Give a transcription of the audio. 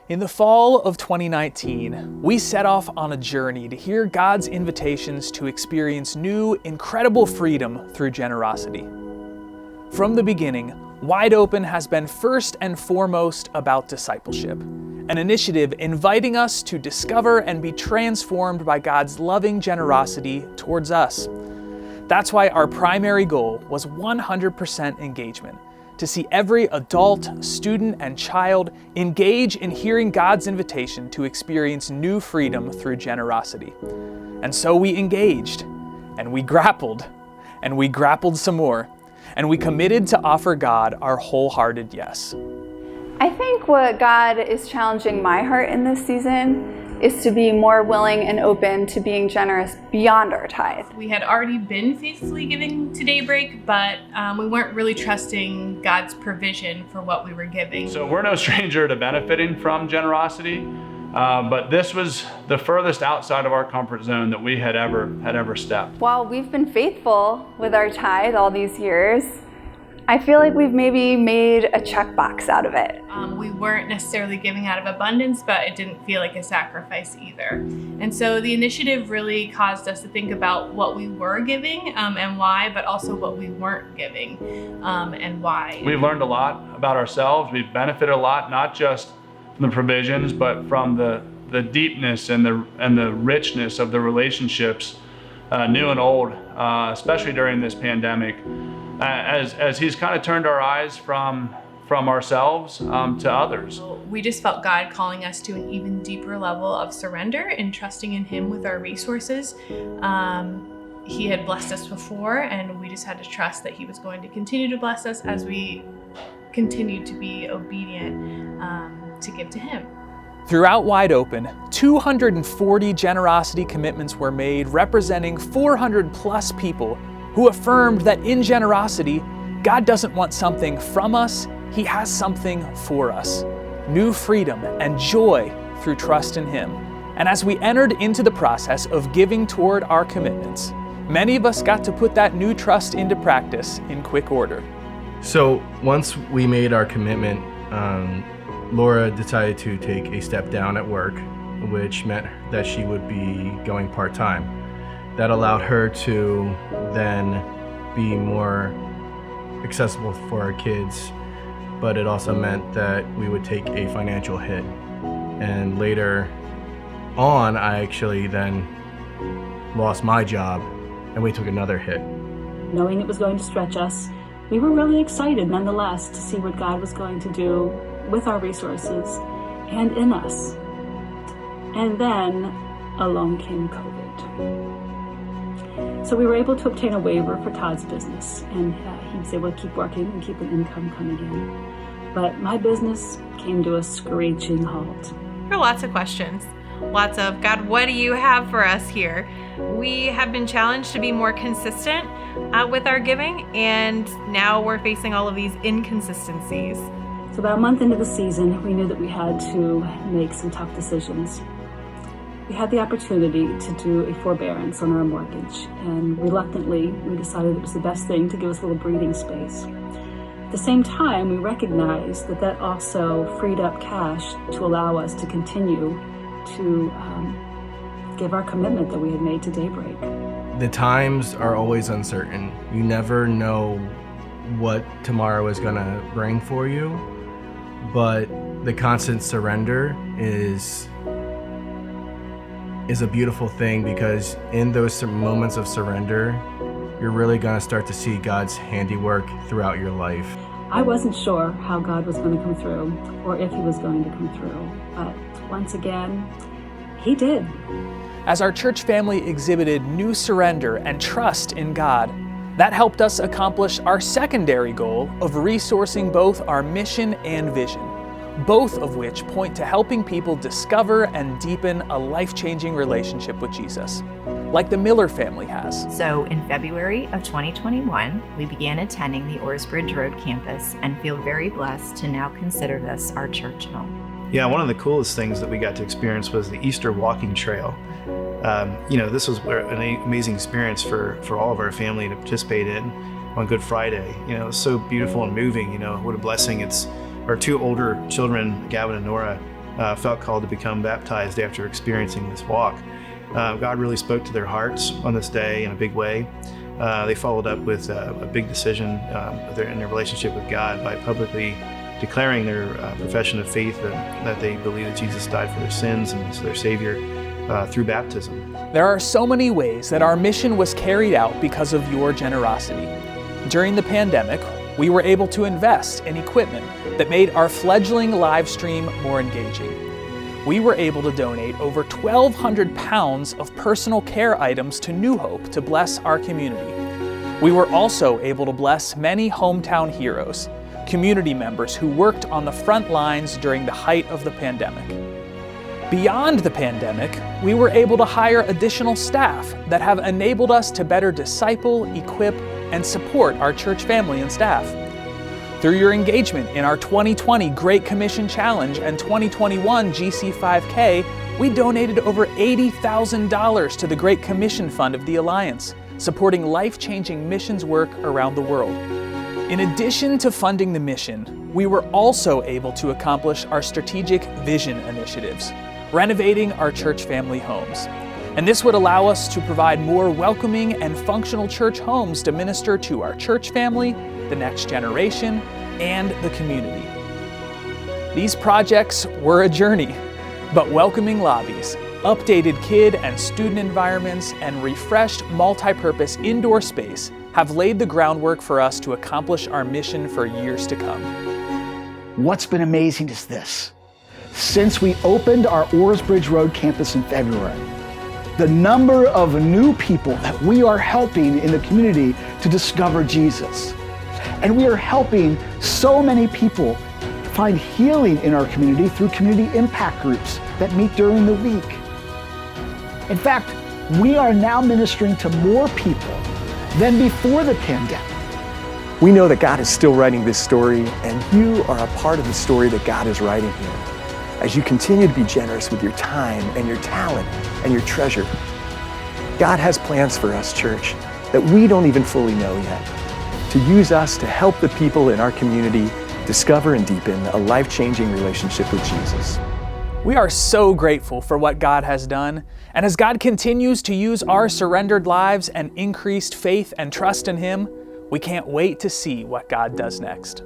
In the fall of 2019, we set off on a journey to hear God's invitations to experience new, incredible freedom through generosity. From the beginning, Wide Open has been first and foremost about discipleship, an initiative inviting us to discover and be transformed by God's loving generosity towards us. That's why our primary goal was 100% engagement, to see every adult, student, and child engage in hearing God's invitation to experience new freedom through generosity. And so we engaged, and we grappled some more, and we committed to offer God our wholehearted yes. I think what God is challenging my heart in this season is to be more willing and open to being generous beyond our tithe. We had already been faithfully giving to Daybreak, but we weren't really trusting God's provision for what we were giving. So we're no stranger to benefiting from generosity, but this was the furthest outside of our comfort zone that we had ever stepped. While we've been faithful with our tithe all these years, I feel like we've maybe made a checkbox out of it. We weren't necessarily giving out of abundance, but it didn't feel like a sacrifice either. And so the initiative really caused us to think about what we were giving and why, but also what we weren't giving and why. We've learned a lot about ourselves. We've benefited a lot, not just from the provisions, but from the deepness and the richness of the relationships, new and old, especially during this pandemic. As he's kind of turned our eyes from ourselves to others. We just felt God calling us to an even deeper level of surrender and trusting in Him with our resources. He had blessed us before, and we just had to trust that He was going to continue to bless us as we continued to be obedient to give to Him. Throughout Wide Open, 240 generosity commitments were made, representing 400 plus people who affirmed that in generosity, God doesn't want something from us, He has something for us. New freedom and joy through trust in Him. And as we entered into the process of giving toward our commitments, many of us got to put that new trust into practice in quick order. So once we made our commitment, Laura decided to take a step down at work, which meant that she would be going part-time. That allowed her to then be more accessible for our kids, but it also meant that we would take a financial hit. And later on, I actually then lost my job and we took another hit. Knowing it was going to stretch us, we were really excited nonetheless to see what God was going to do with our resources and in us. And then along came COVID. So we were able to obtain a waiver for Todd's business, and he was able to keep working and keep an income coming in. But my business came to a screeching halt. There are lots of questions. Lots of, God, what do you have for us here? We have been challenged to be more consistent with our giving, and now we're facing all of these inconsistencies. So about a month into the season, we knew that we had to make some tough decisions. We had the opportunity to do a forbearance on our mortgage, and reluctantly, we decided it was the best thing to give us a little breathing space. At the same time, we recognized that that also freed up cash to allow us to continue to give our commitment that we had made to Daybreak. The times are always uncertain. You never know what tomorrow is going to bring for you, but the constant surrender is a beautiful thing, because in those moments of surrender, you're really going to start to see God's handiwork throughout your life. I wasn't sure how God was going to come through or if He was going to come through, but once again, He did. As our church family exhibited new surrender and trust in God, that helped us accomplish our secondary goal of resourcing both our mission and vision, both of which point to helping people discover and deepen a life-changing relationship with Jesus, like the Miller family has. So in February of 2021, we began attending the Orsbridge Road campus and feel very blessed to now consider this our church home. Yeah, one of the coolest things that we got to experience was the Easter walking trail. This was an amazing experience for all of our family to participate in on Good Friday. It was so beautiful and moving. What a blessing. It's our two older children, Gavin and Nora, felt called to become baptized after experiencing this walk. God really spoke to their hearts on this day in a big way. They followed up with a big decision in their relationship with God by publicly declaring their profession of faith that they believe that Jesus died for their sins and is their Savior through baptism. There are so many ways that our mission was carried out because of your generosity. During the pandemic, we were able to invest in equipment that made our fledgling live stream more engaging. We were able to donate over 1,200 pounds of personal care items to New Hope to bless our community. We were also able to bless many hometown heroes, community members who worked on the front lines during the height of the pandemic. Beyond the pandemic, we were able to hire additional staff that have enabled us to better disciple, equip, and support our church family and staff. Through your engagement in our 2020 Great Commission Challenge and 2021 GC5K, we donated over $80,000 to the Great Commission Fund of the Alliance, supporting life-changing missions work around the world. In addition to funding the mission, we were also able to accomplish our strategic vision initiatives, renovating our church family homes. And this would allow us to provide more welcoming and functional church homes to minister to our church family, the next generation, and the community. These projects were a journey, but welcoming lobbies, updated kid and student environments, and refreshed multi-purpose indoor space have laid the groundwork for us to accomplish our mission for years to come. What's been amazing is this. Since we opened our Orsbridge Road campus in February, the number of new people that we are helping in the community to discover Jesus. And we are helping so many people find healing in our community through community impact groups that meet during the week. In fact, we are now ministering to more people than before the pandemic. We know that God is still writing this story, and you are a part of the story that God is writing here. As you continue to be generous with your time and your talent and your treasure, God has plans for us, church, that we don't even fully know yet, to use us to help the people in our community discover and deepen a life-changing relationship with Jesus. We are so grateful for what God has done, and as God continues to use our surrendered lives and increased faith and trust in Him, we can't wait to see what God does next.